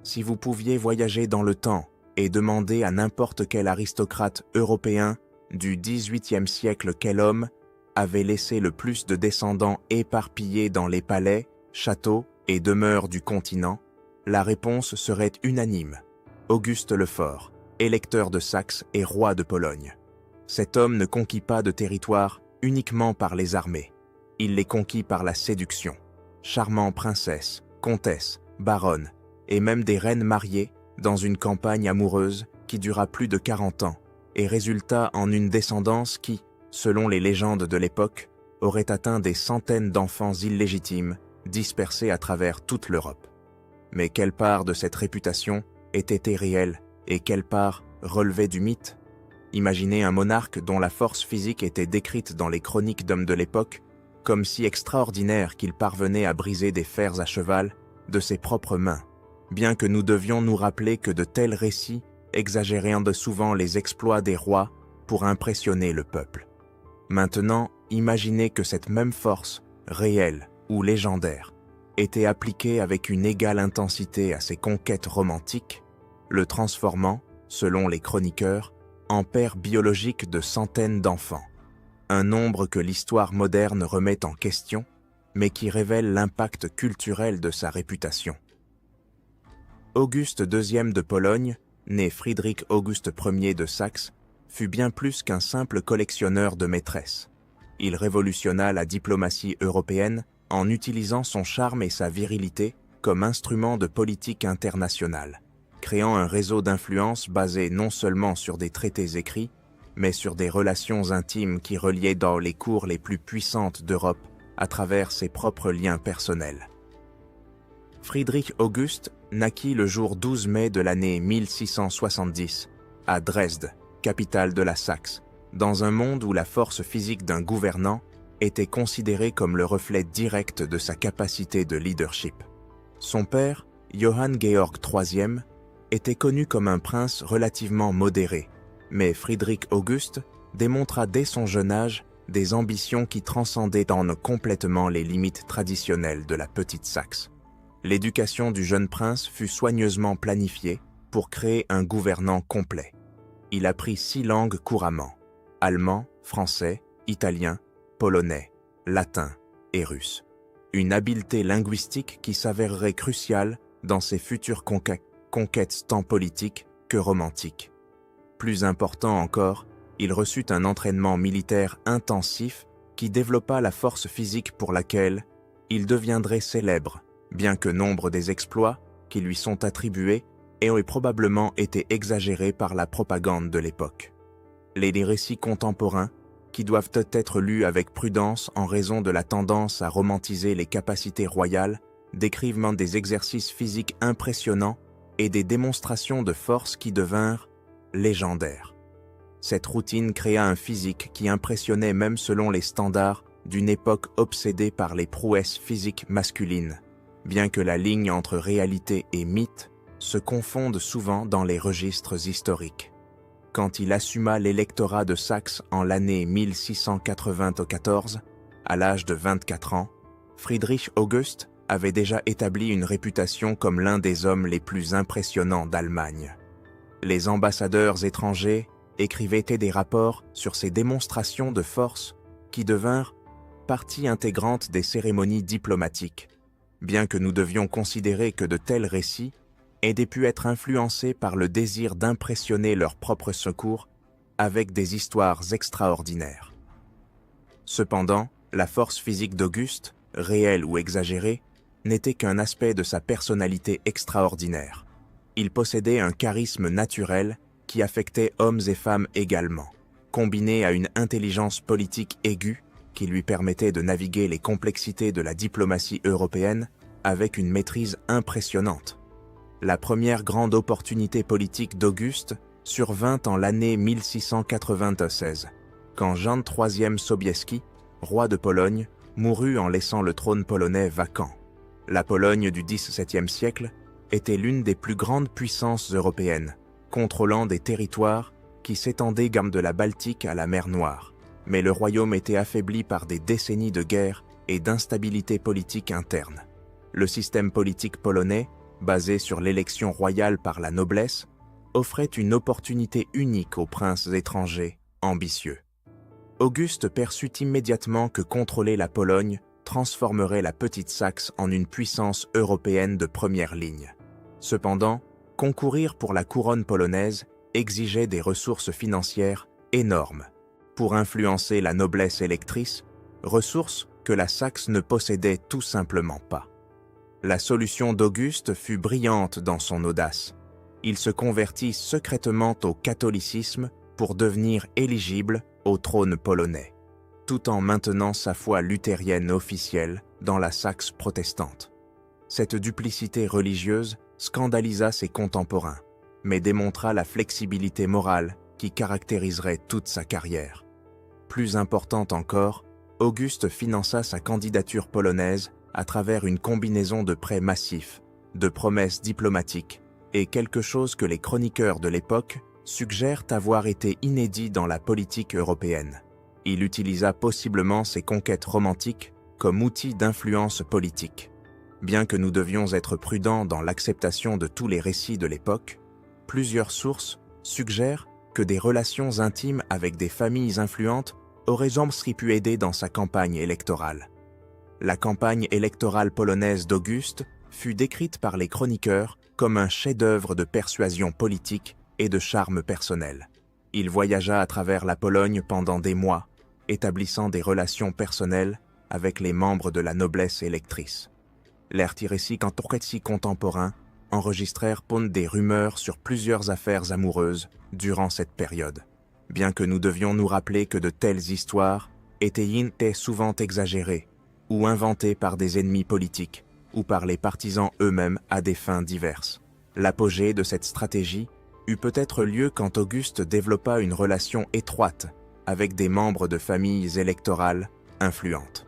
Si vous pouviez voyager dans le temps et demander à n'importe quel aristocrate européen du XVIIIe siècle quel homme avait laissé le plus de descendants éparpillés dans les palais, châteaux et demeures du continent, la réponse serait unanime. Auguste le Fort, électeur de Saxe et roi de Pologne. Cet homme ne conquit pas de territoire uniquement par les armées. Il les conquit par la séduction. Charmant princesses, comtesses, baronnes et même des reines mariées dans une campagne amoureuse qui dura plus de 40 ans et résulta en une descendance qui, selon les légendes de l'époque, aurait atteint des centaines d'enfants illégitimes dispersés à travers toute l'Europe. Mais quelle part de cette réputation était réelle et quelle part relevait du mythe? Imaginez un monarque dont la force physique était décrite dans les chroniques d'hommes de l'époque comme si extraordinaire qu'il parvenait à briser des fers à cheval de ses propres mains, bien que nous devions nous rappeler que de tels récits exagéraient souvent les exploits des rois pour impressionner le peuple. Maintenant, imaginez que cette même force, réelle ou légendaire, était appliquée avec une égale intensité à ses conquêtes romantiques, le transformant, selon les chroniqueurs, en père biologique de centaines d'enfants. Un nombre que l'histoire moderne remet en question, mais qui révèle l'impact culturel de sa réputation. Auguste II de Pologne, né Friedrich Auguste Ier de Saxe, fut bien plus qu'un simple collectionneur de maîtresses. Il révolutionna la diplomatie européenne en utilisant son charme et sa virilité comme instrument de politique internationale, créant un réseau d'influence basé non seulement sur des traités écrits, mais sur des relations intimes qui reliaient dans les cours les plus puissantes d'Europe à travers ses propres liens personnels. Friedrich Auguste naquit le jour 12 mai de l'année 1670 à Dresde, capitale de la Saxe, dans un monde où la force physique d'un gouvernant était considérée comme le reflet direct de sa capacité de leadership. Son père, Johann Georg III, était connu comme un prince relativement modéré, mais Friedrich Auguste démontra dès son jeune âge des ambitions qui transcendaient complètement les limites traditionnelles de la petite Saxe. L'éducation du jeune prince fut soigneusement planifiée pour créer un gouvernant complet. Il apprit 6 langues couramment: allemand, français, italien, polonais, latin et russe. Une habileté linguistique qui s'avérerait cruciale dans ses futures conquêtes tant politiques que romantiques. Plus important encore, il reçut un entraînement militaire intensif qui développa la force physique pour laquelle il deviendrait célèbre, bien que nombre des exploits qui lui sont attribués aient probablement été exagérés par la propagande de l'époque. Les récits contemporains, qui doivent être lus avec prudence en raison de la tendance à romantiser les capacités royales, décrivent des exercices physiques impressionnants et des démonstrations de force qui devinrent légendaires. Cette routine créa un physique qui impressionnait même selon les standards d'une époque obsédée par les prouesses physiques masculines, bien que la ligne entre réalité et mythe se confonde souvent dans les registres historiques. Quand il assuma l'électorat de Saxe en l'année 1694, à l'âge de 24 ans, Friedrich Auguste avait déjà établi une réputation comme l'un des hommes les plus impressionnants d'Allemagne. Les ambassadeurs étrangers écrivaient des rapports sur ces démonstrations de force qui devinrent partie intégrante des cérémonies diplomatiques, bien que nous devions considérer que de tels récits aient pu être influencés par le désir d'impressionner leur propre secours avec des histoires extraordinaires. Cependant, la force physique d'Auguste, réelle ou exagérée, n'était qu'un aspect de sa personnalité extraordinaire. Il possédait un charisme naturel qui affectait hommes et femmes également, combiné à une intelligence politique aiguë qui lui permettait de naviguer les complexités de la diplomatie européenne avec une maîtrise impressionnante. La première grande opportunité politique d'Auguste survint en l'année 1696, quand Jan III Sobieski, roi de Pologne, mourut en laissant le trône polonais vacant. La Pologne du XVIIe siècle était l'une des plus grandes puissances européennes, contrôlant des territoires qui s'étendaient de la Baltique à la mer Noire. Mais le royaume était affaibli par des décennies de guerre et d'instabilité politique interne. Le système politique polonais basé sur l'élection royale par la noblesse, offrait une opportunité unique aux princes étrangers ambitieux. Auguste perçut immédiatement que contrôler la Pologne transformerait la petite Saxe en une puissance européenne de première ligne. Cependant, concourir pour la couronne polonaise exigeait des ressources financières énormes pour influencer la noblesse électrice, ressources que la Saxe ne possédait tout simplement pas. La solution d'Auguste fut brillante dans son audace. Il se convertit secrètement au catholicisme pour devenir éligible au trône polonais, tout en maintenant sa foi luthérienne officielle dans la Saxe protestante. Cette duplicité religieuse scandalisa ses contemporains, mais démontra la flexibilité morale qui caractériserait toute sa carrière. Plus importante encore, Auguste finança sa candidature polonaise à travers une combinaison de prêts massifs, de promesses diplomatiques et quelque chose que les chroniqueurs de l'époque suggèrent avoir été inédit dans la politique européenne. Il utilisa possiblement ses conquêtes romantiques comme outil d'influence politique. Bien que nous devions être prudents dans l'acceptation de tous les récits de l'époque, plusieurs sources suggèrent que des relations intimes avec des familles influentes auraient pu aider dans sa campagne électorale. La campagne électorale polonaise d'Auguste fut décrite par les chroniqueurs comme un chef-d'œuvre de persuasion politique et de charme personnel. Il voyagea à travers la Pologne pendant des mois, établissant des relations personnelles avec les membres de la noblesse électrice. Les récits contemporains enregistrèrent des rumeurs sur plusieurs affaires amoureuses durant cette période, bien que nous devions nous rappeler que de telles histoires étaient souvent exagérées ou inventées par des ennemis politiques ou par les partisans eux-mêmes à des fins diverses. L'apogée de cette stratégie eut peut-être lieu quand Auguste développa une relation étroite avec des membres de familles électorales influentes.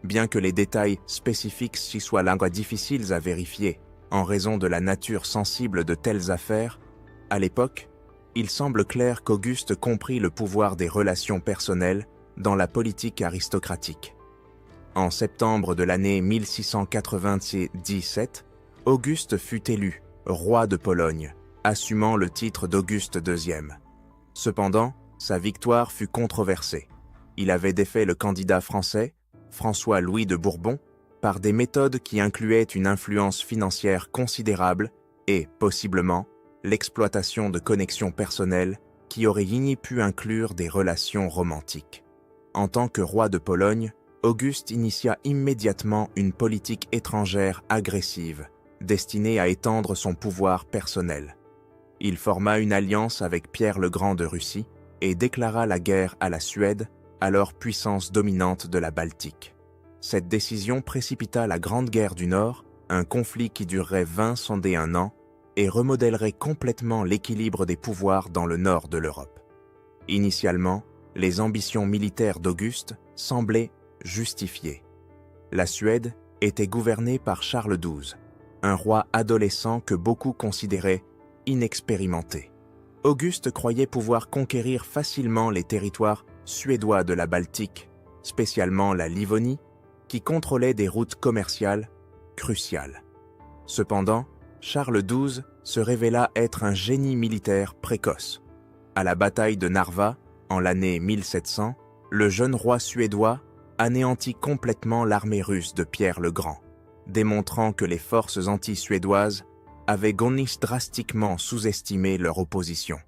Bien que les détails spécifiques s'y soient difficiles à vérifier en raison de la nature sensible de telles affaires, à l'époque, il semble clair qu'Auguste comprit le pouvoir des relations personnelles dans la politique aristocratique. En septembre de l'année 1697, Auguste fut élu roi de Pologne, assumant le titre d'Auguste II. Cependant, sa victoire fut controversée. Il avait défait le candidat français, François-Louis de Bourbon, par des méthodes qui incluaient une influence financière considérable et, possiblement, l'exploitation de connexions personnelles qui auraient pu inclure des relations romantiques. En tant que roi de Pologne, Auguste initia immédiatement une politique étrangère agressive, destinée à étendre son pouvoir personnel. Il forma une alliance avec Pierre le Grand de Russie et déclara la guerre à la Suède, alors puissance dominante de la Baltique. Cette décision précipita la Grande Guerre du Nord, un conflit qui durerait 21 ans et remodèlerait complètement l'équilibre des pouvoirs dans le nord de l'Europe. Initialement, les ambitions militaires d'Auguste semblaient justifiées. La Suède était gouvernée par Charles XII, un roi adolescent que beaucoup considéraient inexpérimenté. Auguste croyait pouvoir conquérir facilement les territoires suédois de la Baltique, spécialement la Livonie, qui contrôlait des routes commerciales cruciales. Cependant, Charles XII se révéla être un génie militaire précoce. À la bataille de Narva, en l'année 1700, le jeune roi suédois anéantit complètement l'armée russe de Pierre le Grand, démontrant que les forces anti-suédoises avaient drastiquement sous-estimé leur opposition.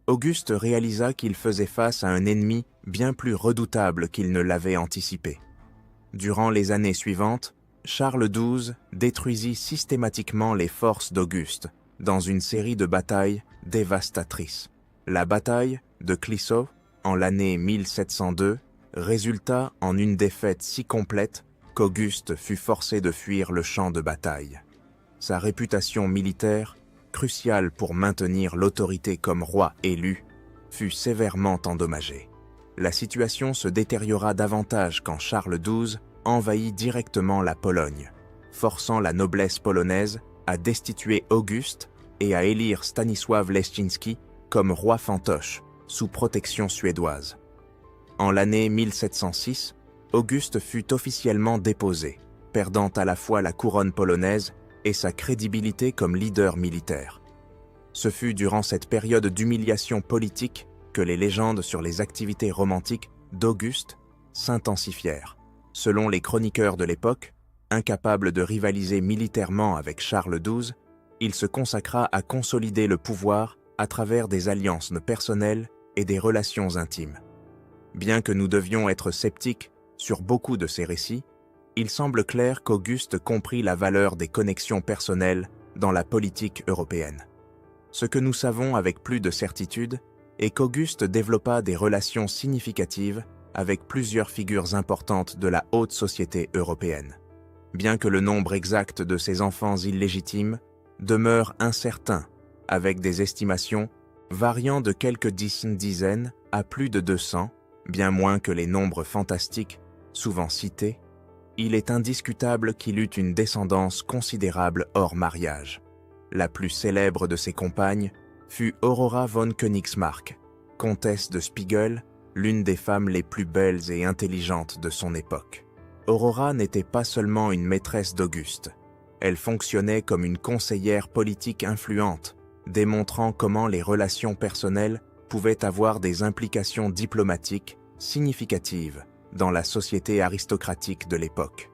Auguste réalisa qu'il faisait face à un ennemi bien plus redoutable qu'il ne l'avait anticipé. Durant les années suivantes, Charles XII détruisit systématiquement les forces d'Auguste dans une série de batailles dévastatrices. La bataille de Clissow, en l'année 1702, résulta en une défaite si complète qu'Auguste fut forcé de fuir le champ de bataille. Sa réputation militaire, cruciale pour maintenir l'autorité comme roi élu, fut sévèrement endommagée. La situation se détériora davantage quand Charles XII envahit directement la Pologne, forçant la noblesse polonaise à destituer Auguste et à élire Stanisław Leszczyński comme roi fantoche, sous protection suédoise. En l'année 1706, Auguste fut officiellement déposé, perdant à la fois la couronne polonaise et sa crédibilité comme leader militaire. Ce fut durant cette période d'humiliation politique que les légendes sur les activités romantiques d'Auguste s'intensifièrent. Selon les chroniqueurs de l'époque, incapable de rivaliser militairement avec Charles XII, il se consacra à consolider le pouvoir à travers des alliances personnelles et des relations intimes. Bien que nous devions être sceptiques sur beaucoup de ces récits, il semble clair qu'Auguste comprit la valeur des connexions personnelles dans la politique européenne. Ce que nous savons avec plus de certitude est qu'Auguste développa des relations significatives avec plusieurs figures importantes de la haute société européenne. Bien que le nombre exact de ses enfants illégitimes demeure incertain, avec des estimations variant de quelques dizaines à plus de 200, bien moins que les nombres fantastiques souvent cités, il est indiscutable qu'il eut une descendance considérable hors mariage. La plus célèbre de ses compagnes fut Aurora von Königsmarck, comtesse de Spiegel, l'une des femmes les plus belles et intelligentes de son époque. Aurora n'était pas seulement une maîtresse d'Auguste, elle fonctionnait comme une conseillère politique influente, démontrant comment les relations personnelles pouvaient avoir des implications diplomatiques significatives dans la société aristocratique de l'époque.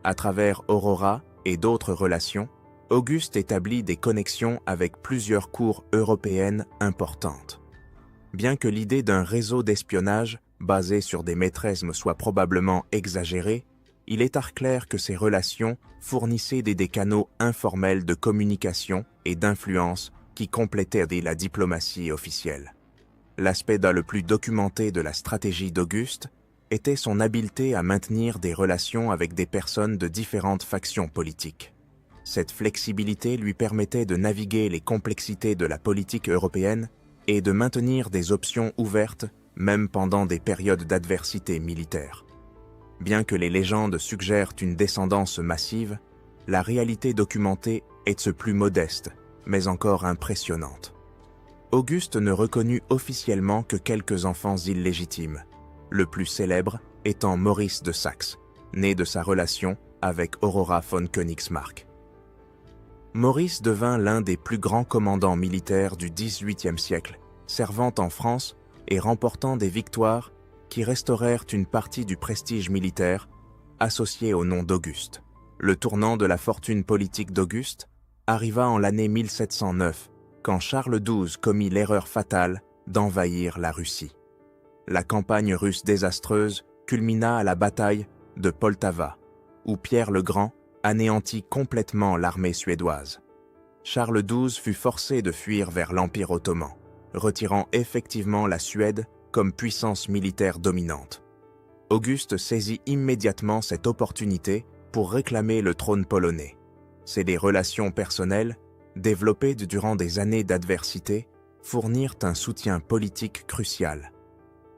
À travers Aurora et d'autres relations, Auguste établit des connexions avec plusieurs cours européennes importantes. Bien que l'idée d'un réseau d'espionnage basé sur des maîtresses soit probablement exagérée, il est clair que ces relations fournissaient des canaux informels de communication et d'influence qui complétaient la diplomatie officielle. L'aspect le plus documenté de la stratégie d'Auguste était son habileté à maintenir des relations avec des personnes de différentes factions politiques. Cette flexibilité lui permettait de naviguer les complexités de la politique européenne et de maintenir des options ouvertes même pendant des périodes d'adversité militaire. Bien que les légendes suggèrent une descendance massive, la réalité documentée est plus modeste, mais encore impressionnante. Auguste ne reconnut officiellement que quelques enfants illégitimes, le plus célèbre étant Maurice de Saxe, né de sa relation avec Aurora von Königsmarck. Maurice devint l'un des plus grands commandants militaires du XVIIIe siècle, servant en France et remportant des victoires qui restaurèrent une partie du prestige militaire associé au nom d'Auguste. Le tournant de la fortune politique d'Auguste arriva en l'année 1709, quand Charles XII commit l'erreur fatale d'envahir la Russie. La campagne russe désastreuse culmina à la bataille de Poltava, où Pierre le Grand anéantit complètement l'armée suédoise. Charles XII fut forcé de fuir vers l'Empire ottoman, retirant effectivement la Suède comme puissance militaire dominante. Auguste saisit immédiatement cette opportunité pour réclamer le trône polonais. C'est des relations personnelles, développées durant des années d'adversité, fournirent un soutien politique crucial.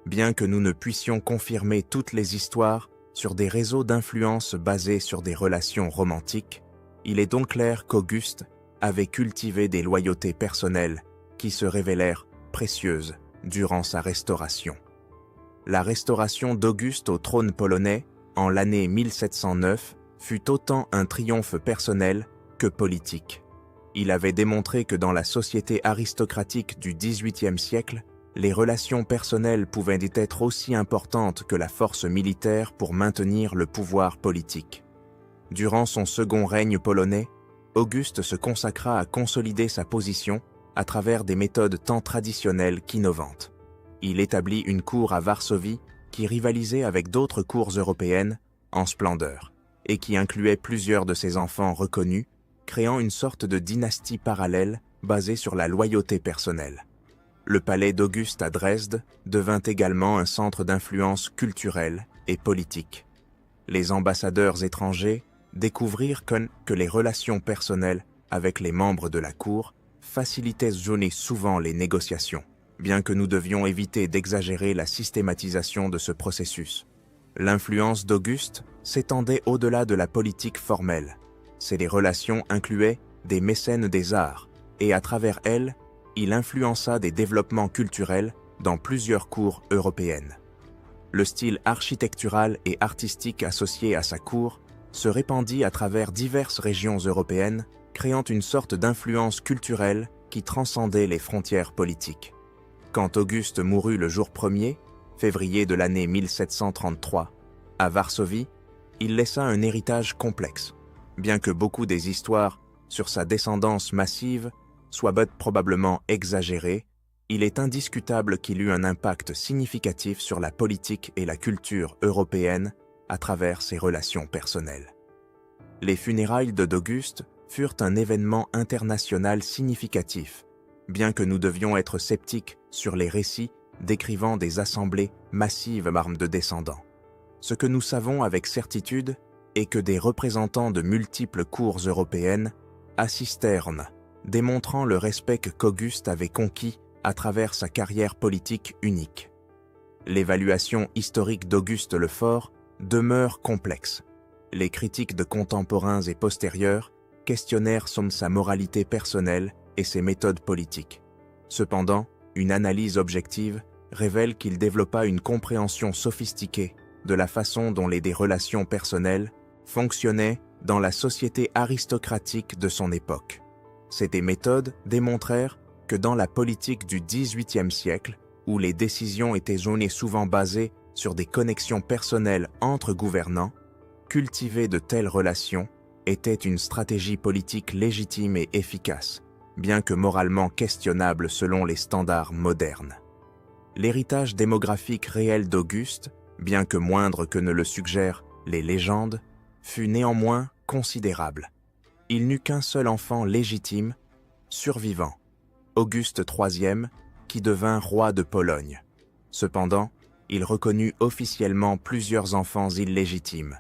Bien que nous ne puissions confirmer toutes les histoires sur des réseaux d'influence basés sur des relations romantiques, il est donc clair qu'Auguste avait cultivé des loyautés personnelles qui se révélèrent précieuses durant sa restauration. La restauration d'Auguste au trône polonais en l'année 1709 fut autant un triomphe personnel que politique. Il avait démontré que dans la société aristocratique du XVIIIe siècle, les relations personnelles pouvaient être aussi importantes que la force militaire pour maintenir le pouvoir politique. Durant son second règne polonais, Auguste se consacra à consolider sa position à travers des méthodes tant traditionnelles qu'innovantes. Il établit une cour à Varsovie qui rivalisait avec d'autres cours européennes en splendeur et qui incluait plusieurs de ses enfants reconnus, créant une sorte de dynastie parallèle basée sur la loyauté personnelle. Le palais d'Auguste à Dresde devint également un centre d'influence culturelle et politique. Les ambassadeurs étrangers découvrirent que les relations personnelles avec les membres de la cour facilitaient souvent les négociations, bien que nous devions éviter d'exagérer la systématisation de ce processus. L'influence d'Auguste s'étendait au-delà de la politique formelle. Ces relations incluaient des mécènes des arts, et à travers elles, il influença des développements culturels dans plusieurs cours européennes. Le style architectural et artistique associé à sa cour se répandit à travers diverses régions européennes, créant une sorte d'influence culturelle qui transcendait les frontières politiques. Quand Auguste mourut le jour 1er, février de l'année 1733, à Varsovie, il laissa un héritage complexe, bien que beaucoup des histoires sur sa descendance massive soient probablement exagérées. Il est indiscutable qu'il eut un impact significatif sur la politique et la culture européenne à travers ses relations personnelles. Les funérailles d'Auguste furent un événement international significatif, bien que nous devions être sceptiques sur les récits décrivant des assemblées massives de descendants. Ce que nous savons avec certitude est que des représentants de multiples cours européennes assistèrent, démontrant le respect qu'Auguste avait conquis à travers sa carrière politique unique. L'évaluation historique d'Auguste le Fort demeure complexe. Les critiques de contemporains et postérieurs questionnèrent sa moralité personnelle et ses méthodes politiques. Cependant, une analyse objective révèle qu'il développa une compréhension sophistiquée de la façon dont des relations personnelles fonctionnaient dans la société aristocratique de son époque. Ces méthodes démontrèrent que dans la politique du XVIIIe siècle, où les décisions étaient souvent basées sur des connexions personnelles entre gouvernants, cultiver de telles relations était une stratégie politique légitime et efficace, bien que moralement questionnable selon les standards modernes. L'héritage démographique réel d'Auguste, bien que moindre que ne le suggèrent les légendes, fut néanmoins considérable. Il n'eut qu'un seul enfant légitime, survivant, Auguste III, qui devint roi de Pologne. Cependant, il reconnut officiellement plusieurs enfants illégitimes,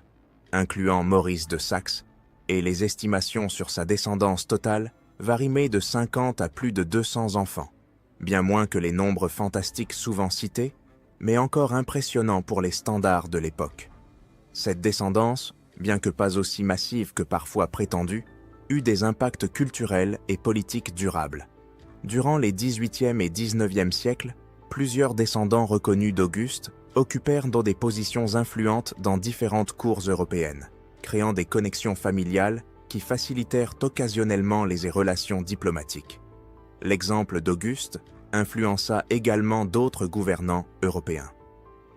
incluant Maurice de Saxe, et les estimations sur sa descendance totale varient de 50 à plus de 200 enfants, bien moins que les nombres fantastiques souvent cités, mais encore impressionnants pour les standards de l'époque. Cette descendance, bien que pas aussi massive que parfois prétendue, eut des impacts culturels et politiques durables. Durant les XVIIIe et XIXe siècles, plusieurs descendants reconnus d'Auguste occupèrent des positions influentes dans différentes cours européennes, créant des connexions familiales qui facilitèrent occasionnellement les relations diplomatiques. L'exemple d'Auguste influença également d'autres gouvernants européens.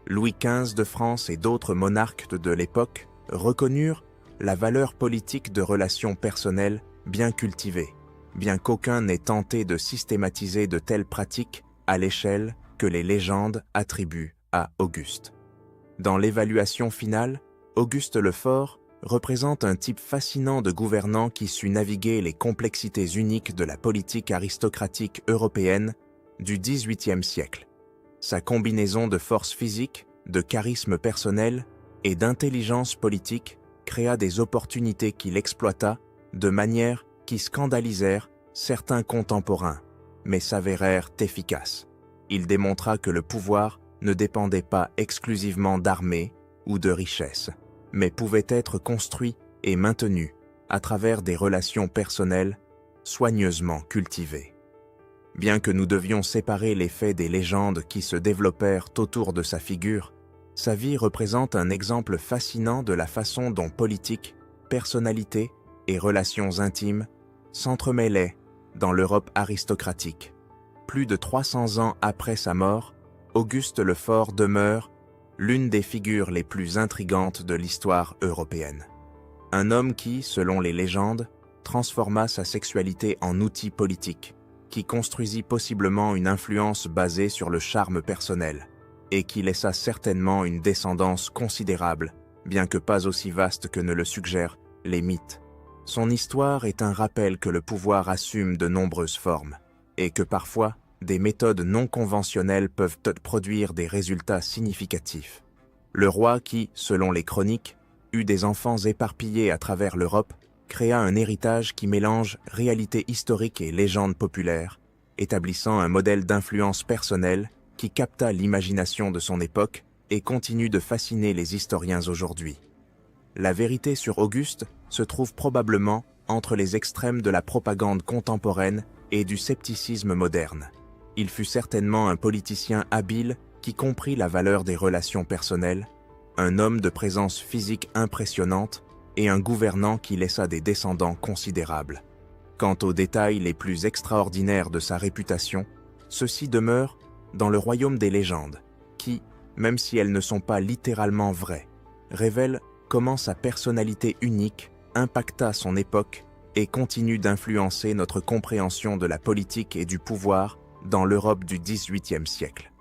Louis XV de France et d'autres monarques de l'époque reconnurent la valeur politique de relations personnelles bien cultivées, bien qu'aucun n'ait tenté de systématiser de telles pratiques à l'échelle que les légendes attribuent à Auguste. Dans l'évaluation finale, Auguste le Fort représente un type fascinant de gouvernant qui sut naviguer les complexités uniques de la politique aristocratique européenne du XVIIIe siècle. Sa combinaison de force physique, de charisme personnel et d'intelligence politique créa des opportunités qu'il exploita de manière qui scandalisèrent certains contemporains, mais s'avérèrent efficaces. Il démontra que le pouvoir ne dépendait pas exclusivement d'armées ou de richesses, mais pouvait être construit et maintenu à travers des relations personnelles soigneusement cultivées. Bien que nous devions séparer les faits des légendes qui se développèrent autour de sa figure, sa vie représente un exemple fascinant de la façon dont politique, personnalité et relations intimes s'entremêlaient dans l'Europe aristocratique. Plus de 300 ans après sa mort, Auguste le Fort demeure l'une des figures les plus intrigantes de l'histoire européenne. Un homme qui, selon les légendes, transforma sa sexualité en outil politique, qui construisit possiblement une influence basée sur le charme personnel, et qui laissa certainement une descendance considérable, bien que pas aussi vaste que ne le suggèrent les mythes. Son histoire est un rappel que le pouvoir assume de nombreuses formes, et que parfois, des méthodes non conventionnelles peuvent produire des résultats significatifs. Le roi qui, selon les chroniques, eut des enfants éparpillés à travers l'Europe, créa un héritage qui mélange réalité historique et légende populaire, établissant un modèle d'influence personnelle qui capta l'imagination de son époque et continue de fasciner les historiens aujourd'hui. La vérité sur Auguste se trouve probablement entre les extrêmes de la propagande contemporaine et du scepticisme moderne. Il fut certainement un politicien habile qui comprit la valeur des relations personnelles, un homme de présence physique impressionnante et un gouvernant qui laissa des descendants considérables. Quant aux détails les plus extraordinaires de sa réputation, ceux-ci demeurent dans le royaume des légendes, qui, même si elles ne sont pas littéralement vraies, révèlent comment sa personnalité unique impacta son époque et continue d'influencer notre compréhension de la politique et du pouvoir dans l'Europe du XVIIIe siècle.